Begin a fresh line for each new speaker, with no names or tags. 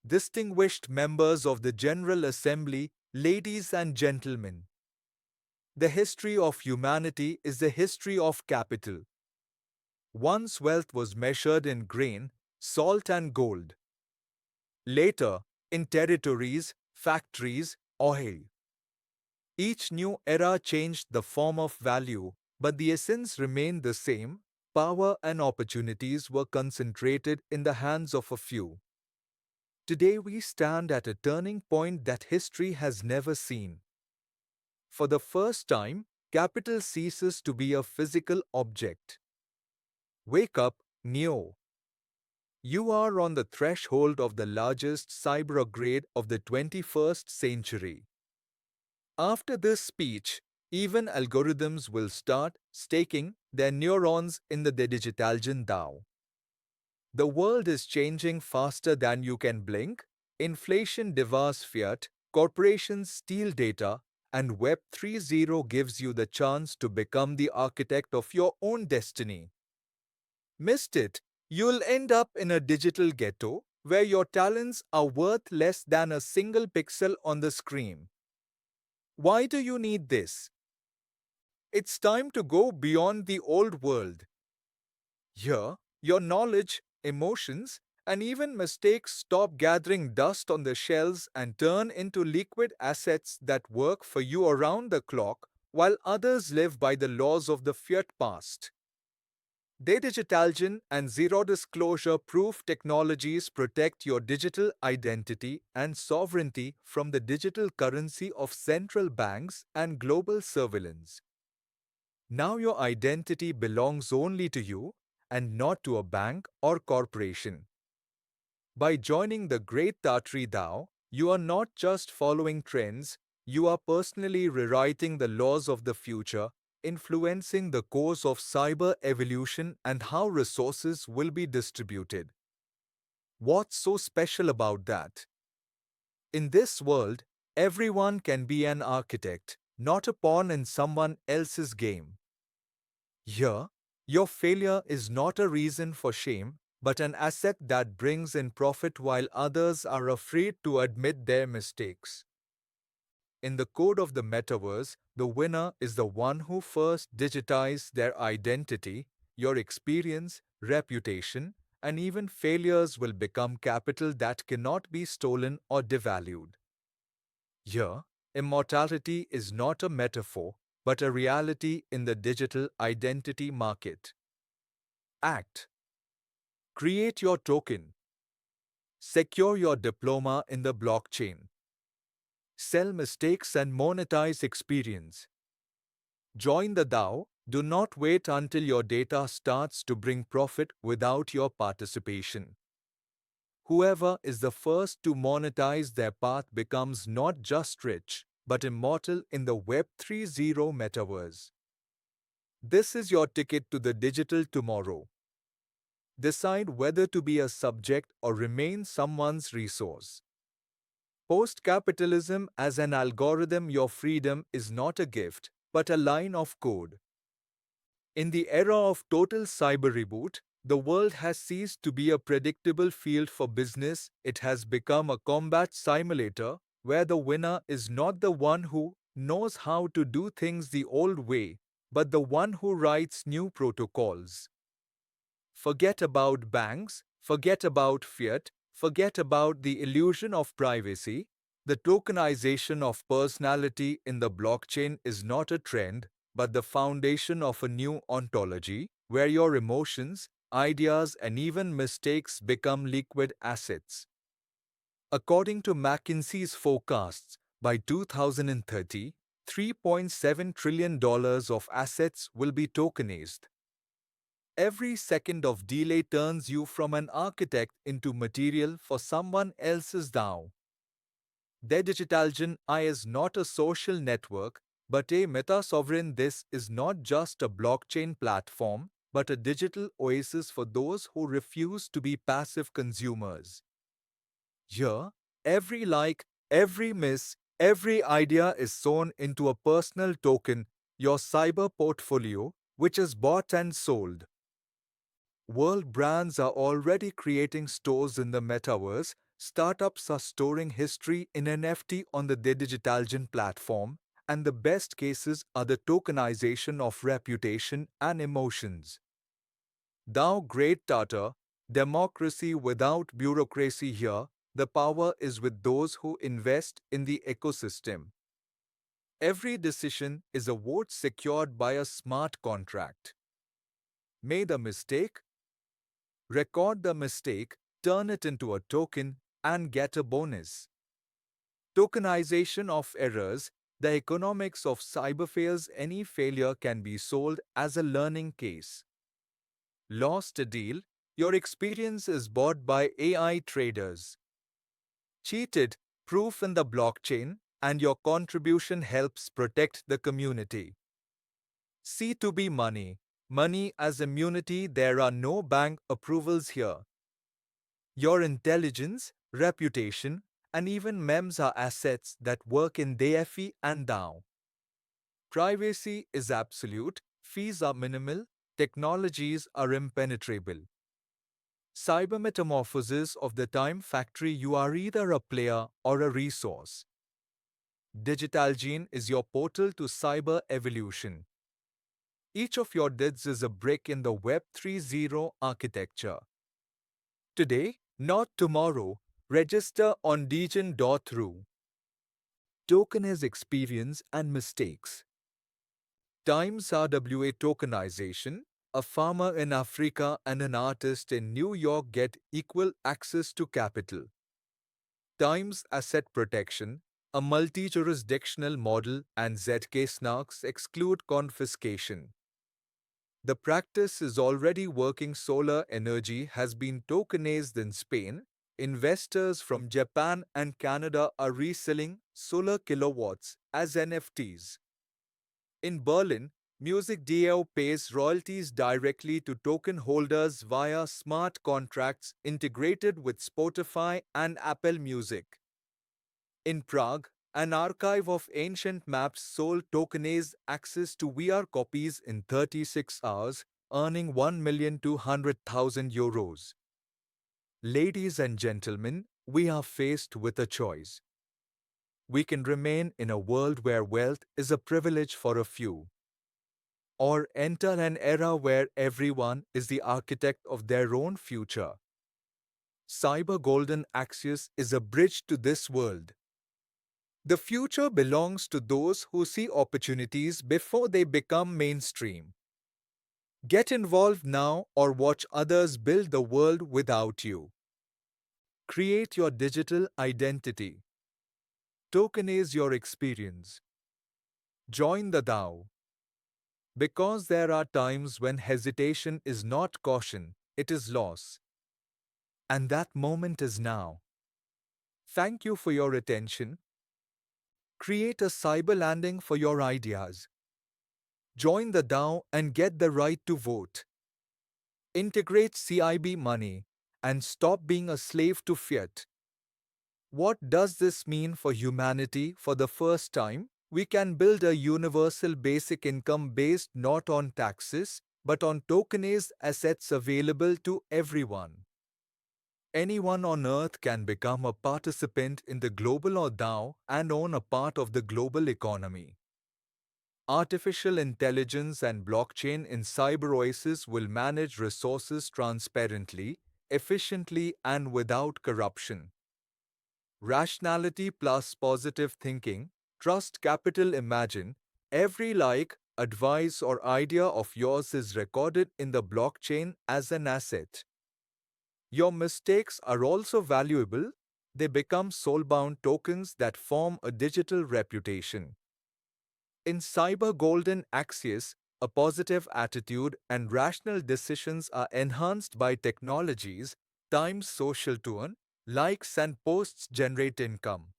distinguished members of the General Assembly, ladies and gentlemen. The history of humanity is the history of capital. Once wealth was measured in grain, salt and gold. Later, in territories, factories, oil. Each new era changed the form of value, but the essence remained the same. Power and opportunities were concentrated in the hands of a few. Today we stand at a turning point that history has never seen. For the first time, capital ceases to be a physical object. Wake up, Neo. You are on the threshold of the largest cyber upgrade of the 21st century. After this speech, even algorithms will start staking their neurons in the Decentralized DAO. The world is changing faster than you can blink. Inflation devours fiat, corporations steal data, and Web 3.0 gives you the chance to become the architect of your own destiny. Missed it? You'll end up in a digital ghetto where your talents are worth less than a single pixel on the screen. Why do you need this? It's time to go beyond the old world. Here, your knowledge, emotions, and even mistakes stop gathering dust on the shelves and turn into liquid assets that work for you around the clock while others live by the laws of the fiat past. Digitalization and zero-disclosure proof technologies protect your digital identity and sovereignty from the digital currency of central banks and global surveillance. Now your identity belongs only to you and not to a bank or corporation. By joining the Great Tartary DAO, you are not just following trends, you are personally rewriting the laws of the future, influencing the course of cyber evolution and how resources will be distributed. What's so special about that? In this world, everyone can be an architect, not a pawn in someone else's game. Here, your failure is not a reason for shame, but an asset that brings in profit while others are afraid to admit their mistakes. In the code of the metaverse, the winner is the one who first digitized their identity. Your experience, reputation, and even failures will become capital that cannot be stolen or devalued. Here, immortality is not a metaphor, but a reality in the digital identity market. Act. Create your token. Secure your diploma in the blockchain. Sell mistakes and monetize experience. Join the DAO. Do not wait until your data starts to bring profit without your participation. Whoever is the first to monetize their path becomes not just rich, but immortal in the Web 3.0 metaverse. This is your ticket to the digital tomorrow. Decide whether to be a subject or remain someone's resource. Post-capitalism as an algorithm, your freedom is not a gift, but a line of code. In the era of total cyber reboot, the world has ceased to be a predictable field for business. It has become a combat simulator where the winner is not the one who knows how to do things the old way, but the one who writes new protocols. Forget about banks, forget about fiat, forget about the illusion of privacy. The tokenization of personality in the blockchain is not a trend, but the foundation of a new ontology, where your emotions, ideas, and even mistakes become liquid assets. According to McKinsey's forecasts, by 2030, $3.7 trillion of assets will be tokenized. Every second of delay turns you from an architect into material for someone else's DAO. Digitalization is not a social network, but a meta-sovereign. This is not just a blockchain platform, but a digital oasis for those who refuse to be passive consumers. Here, every like, every miss, every idea is sewn into a personal token, your cyber portfolio, which is bought and sold. World brands are already creating stores in the metaverse, Startups are storing history in NFT on the Decentralized platform, and the best cases are the tokenization of reputation and emotions. Thou great Tata, democracy without bureaucracy here, the power is with those who invest in the ecosystem. Every decision is a vote secured by a smart contract. Made a mistake? Record the mistake, turn it into a token, and get a bonus. Tokenization of errors, the economics of cyber fails. Any failure can be sold as a learning case. Lost a deal, your experience is bought by AI traders. Cheated, proof in the blockchain, and your contribution helps protect the community. C2B money, money as immunity. There are no bank approvals here. Your intelligence, reputation, and even memes are assets that work in DeFi and DAO. Privacy is absolute, fees are minimal, technologies are impenetrable. Cyber metamorphosis of the time factory. You are either a player or a resource. Digital Gene is your portal to cyber evolution. Each of your DIDs is a brick in the Web 3.0 architecture. Today, not tomorrow, register on degen.ru. Tokenize experience and mistakes. Times RWA tokenization. A farmer in Africa and an artist in New York get equal access to capital. Times asset protection. A multi-jurisdictional model and ZK snarks exclude confiscation. The practice is already working. Solar energy has been tokenized in Spain. Investors from Japan and Canada are reselling solar kilowatts as NFTs. In Berlin, Music DAO pays royalties directly to token holders via smart contracts integrated with Spotify and Apple Music. In Prague, an archive of ancient maps sold tokenized access to VR copies in 36 hours, earning 1,200,000 euros. Ladies and gentlemen, we are faced with a choice. We can remain in a world where wealth is a privilege for a few, or enter an era where everyone is the architect of their own future. Cyber Golden Axius is a bridge to this world. The future belongs to those who see opportunities before they become mainstream. Get involved now or watch others build the world without you. Create your digital identity. Tokenize your experience. Join the DAO. Because there are times when hesitation is not caution, it is loss. And that moment is now. Thank you for your attention. Create a cyber landing for your ideas. Join the DAO and get the right to vote. Integrate CIB money and stop being a slave to fiat. What does this mean for humanity? For the first time, we can build a universal basic income based not on taxes, but on tokenized assets available to everyone. Anyone on Earth can become a participant in the global or DAO and own a part of the global economy. Artificial intelligence and blockchain in Cyber Oasis will manage resources transparently, efficiently, and without corruption. Rationality plus positive thinking, trust capital. Imagine every like, advice, or idea of yours is recorded in the blockchain as an asset. Your mistakes are also valuable. They become soulbound tokens that form a digital reputation. In Cyber Golden Axius, a positive attitude and rational decisions are enhanced by technologies. Times social to earn, likes and posts generate income.